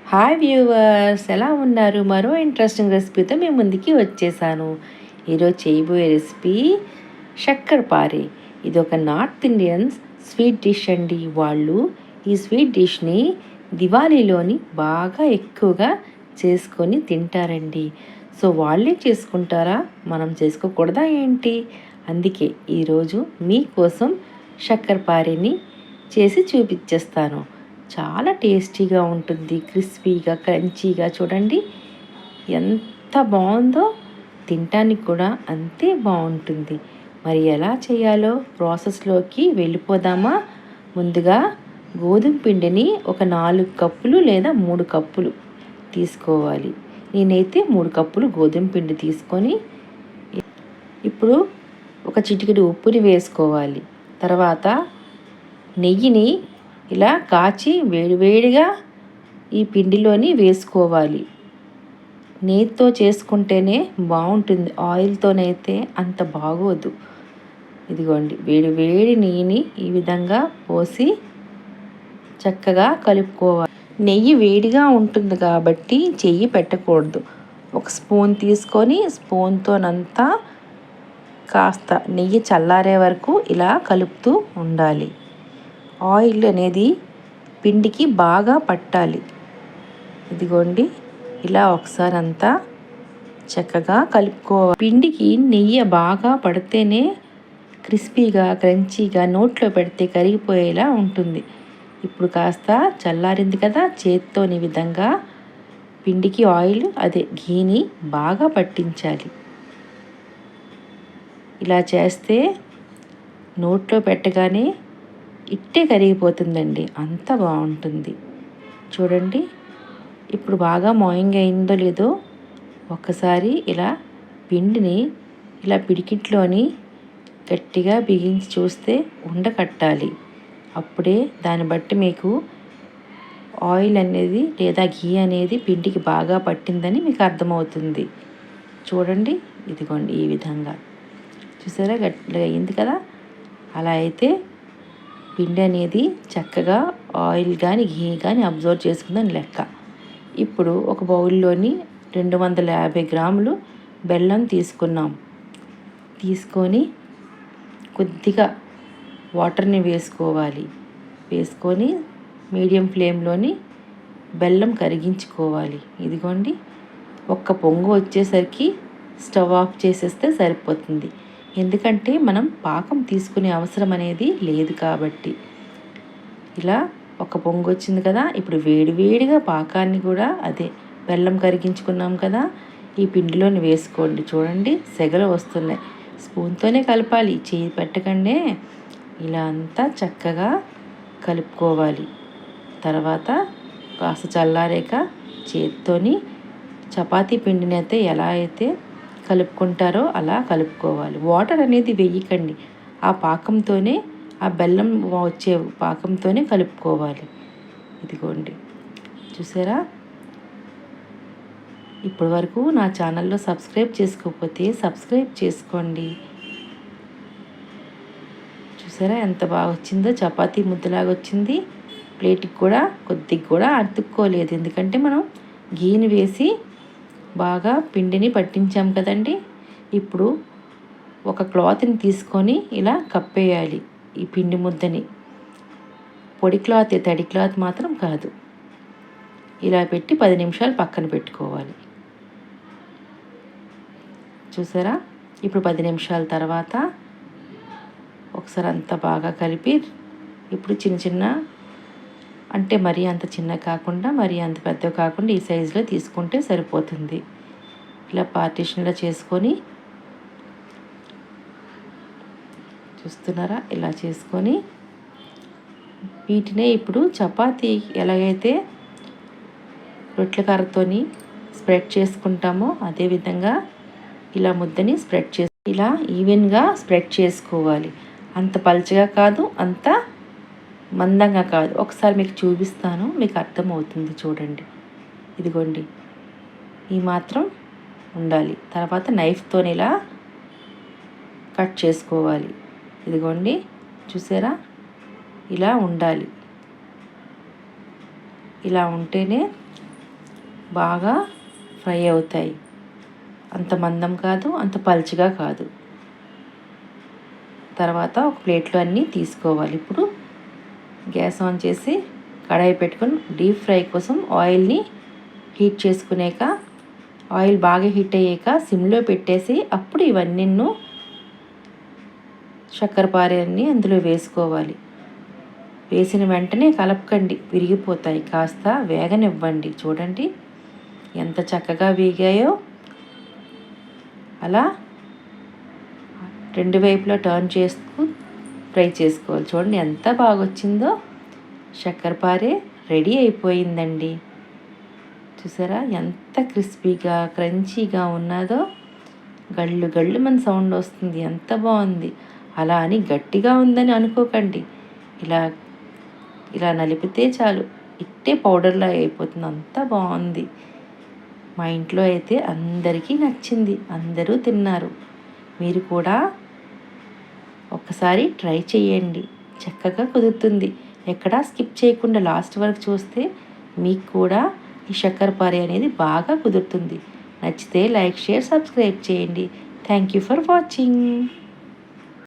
Hi viewers, ఎలా ఉన్నారు? మరో ఇంట్రెస్టింగ్ రెసిపీతో మీ ముందుకి వచ్చేసాను. ఈరోజు చేయబోయే రెసిపీ శక్కరపారి. ఇది ఒక నార్త్ ఇండియన్స్ స్వీట్ డిష్ అండి. వాళ్ళు ఈ స్వీట్ డిష్ని దివాళీలోని బాగా ఎక్కువగా చేసుకొని తింటారండి. సో వాళ్ళే చేసుకుంటారా, మనం చేసుకోకూడదా ఏంటి? అందుకే ఈరోజు మీకోసం శక్కరపారిని చేసి చూపించేస్తాను. చాలా టేస్టీగా ఉంటుంది, క్రిస్పీగా క్రంచీగా. చూడండి ఎంత బాగుందో, తినటానికి కూడా అంతే బాగుంటుంది. మరి ఎలా చేయాలో ప్రాసెస్లోకి వెళ్ళిపోదామా? ముందుగా గోధుమ పిండిని ఒక 4 కప్పులు లేదా 3 కప్పులు తీసుకోవాలి. నేనైతే 3 కప్పులు గోధుమ పిండి తీసుకొని ఇప్పుడు ఒక చిటికెడు ఉప్పుని వేసుకోవాలి. తర్వాత నెయ్యిని ఇలా కాచి వేడివేడిగా ఈ పిండిలోని వేసుకోవాలి. నెయ్యితో చేసుకుంటేనే బాగుంటుంది, ఆయిల్తోనైతే అంత బాగోదు. ఇదిగోండి, వేడి వేడి నెయ్యిని ఈ విధంగా పోసి చక్కగా కలుపుకోవాలి. నెయ్యి వేడిగా ఉంటుంది కాబట్టి చెయ్యి పెట్టకూడదు. ఒక స్పూన్ తీసుకొని స్పూన్తోనంతా కాస్త నెయ్యి చల్లారే వరకు ఇలా కలుపుతూ ఉండాలి. ఆయిల్ అనేది పిండికి బాగా పట్టాలి. ఇదిగోండి, ఇలా ఒకసారి అంతా చక్కగా కలుపుకోవాలి. పిండికి నెయ్యి బాగా పడితేనే క్రిస్పీగా క్రంచీగా నోట్లో పెడితే కరిగిపోయేలా ఉంటుంది. ఇప్పుడు కాస్త చల్లారింది కదా, చేత్తోని విధంగా పిండికి ఆయిల్ అదే ఘీని బాగా పట్టించాలి. ఇలా చేస్తే నోట్లో పెట్టగానే ఇట్టే కరిగిపోతుందండి, అంత బాగుంటుంది. చూడండి, ఇప్పుడు బాగా మోయింగ్ అయిందో లేదో ఒక్కసారి ఇలా పిండిని ఇలా పిడికిట్లోని గట్టిగా బిగించి చూస్తే ఉండకట్టాలి. అప్పుడే దాన్ని బట్టి మీకు ఆయిల్ అనేది లేదా ఘీ అనేది పిండికి బాగా పట్టిందని మీకు అర్థమవుతుంది. చూడండి, ఇదిగోండి ఈ విధంగా చూసారా, గట్టిగా అయింది కదా. అలా అయితే పిండి అనేది చక్కగా ఆయిల్ కానీ ఘీ కానీ అబ్జర్వ్ చేసుకుందని లెక్క. ఇప్పుడు ఒక బౌల్లోని 250 గ్రాములు బెల్లం తీసుకున్నాం. తీసుకొని కొద్దిగా వాటర్ని వేసుకోవాలి. వేసుకొని మీడియం ఫ్లేమ్లోని బెల్లం కరిగించుకోవాలి. ఇదిగోండి, ఒక్క పొంగు వచ్చేసరికి స్టవ్ ఆఫ్ చేసేస్తే సరిపోతుంది. ఎందుకంటే మనం పాకం తీసుకునే అవసరం అనేది లేదు కాబట్టి. ఇలా ఒక పొంగు వచ్చింది కదా, ఇప్పుడు వేడివేడిగా పాకాన్ని కూడా అదే బెల్లం కరిగించుకున్నాం కదా ఈ పిండిలోని వేసుకోండి. చూడండి, సెగలు వస్తున్నాయి. స్పూన్తోనే కలపాలి, చేయి పెట్టకండి. ఇలా అంతా చక్కగా కలుపుకోవాలి. తర్వాత కాస్త చల్లారాక చేత్తోని చపాతీ పిండిని అయితే ఎలా అయితే కలుపుకుంటారో అలా కలుపుకోవాలి. వాటర్ అనేది వేయకండి, ఆ పాకంతోనే, ఆ బెల్లం వచ్చే పాకంతోనే కలుపుకోవాలి. ఇదిగోండి, చూసారా. ఇప్పటి వరకు నా ఛానల్లో సబ్స్క్రైబ్ చేసుకోకపోతే సబ్స్క్రైబ్ చేసుకోండి. చూసారా ఎంత బాగా వచ్చిందో, చపాతీ ముద్దలాగా వచ్చింది. ప్లేట్కి కూడా కొద్దిగా కూడా అతుక్కోలేదు, ఎందుకంటే మనం గీని వేసి బాగా పిండిని పట్టించాం కదండి. ఇప్పుడు ఒక క్లాత్ని తీసుకొని ఇలా కప్పేయాలి ఈ పిండి ముద్దని. పొడి క్లాత్, తడి క్లాత్ మాత్రం కాదు. ఇలా పెట్టి 10 నిమిషాలు పక్కన పెట్టుకోవాలి. చూసారా, ఇప్పుడు 10 నిమిషాల తర్వాత ఒకసారి అంతా బాగా కలిపి ఇప్పుడు చిన్న చిన్న, అంటే మరీ అంత చిన్న కాకుండా మరీ అంత పెద్ద కాకుండా ఈ సైజులో తీసుకుంటే సరిపోతుంది. ఇలా పార్టీషన్లో చేసుకొని చూస్తున్నారా, ఇలా చేసుకొని వీటినే ఇప్పుడు చపాతీ ఎలాగైతే రొట్టెల కర్రతోని స్ప్రెడ్ చేసుకుంటామో అదేవిధంగా ఇలా ముద్దని స్ప్రెడ్ చేసి ఇలా ఈవెన్గా స్ప్రెడ్ చేసుకోవాలి. అంత పల్చగా కాదు, అంత మందంగా కాదు. ఒకసారి మీకు చూపిస్తాను, మీకు అర్థమవుతుంది. చూడండి, ఇదిగోండి ఈ మాత్రం ఉండాలి. తర్వాత నైఫ్తో ఇలా కట్ చేసుకోవాలి. ఇదిగోండి, చూసారా, ఇలా ఉండాలి. ఇలా ఉంటేనే బాగా ఫ్రై అవుతాయి. అంత మందం కాదు, అంత పలుచగా కాదు. తర్వాత ఒక ప్లేట్లో అన్నీ తీసుకోవాలి. ఇప్పుడు గ్యాస్ ఆన్ చేసి కడాయి పెట్టుకొని డీప్ ఫ్రై కోసం ఆయిల్ని హీట్ చేసుకునేక ఆయిల్ బాగా హీట్ అయ్యాక సిమ్లో పెట్టేసి అప్పుడు ఇవన్నీ చక్కెరపారని అందులో వేసుకోవాలి. వేసిన వెంటనే కలపకండి, విరిగిపోతాయి. కాస్త వేగనివ్వండి. చూడండి ఎంత చక్కగా వేగాయో. అలా రెండు వైపులా టర్న్ చేస్తూ ఫ్రై చేసుకోవాలి. చూడండి ఎంత బాగా వచ్చిందో. చక్కెరపారే రెడీ అయిపోయిందండి. చూసారా ఎంత క్రిస్పీగా క్రంచీగా ఉన్నదో. గళ్ళు గళ్ళు మన సౌండ్ వస్తుంది. ఎంత బాగుంది. అలా అని గట్టిగా ఉందని అనుకోకండి. ఇలా ఇలా నలిపితే చాలు, ఇట్టే పౌడర్లా అయిపోతుంది. అంత బాగుంది. మా ఇంట్లో అయితే అందరికీ నచ్చింది. అందరూ తిన్నారు. మీరు కూడా ఒక్కసారి ట్రై చేయండి. చక్కగా కుదురుతుంది. ఎక్కడా స్కిప్ చేయకుండా లాస్ట్ వరకు చూస్తే మీకు కూడా ఈ చక్కెరపారే అనేది బాగా కుదురుతుంది. నచ్చితే లైక్, షేర్, సబ్స్క్రైబ్ చేయండి. Thank you for watching.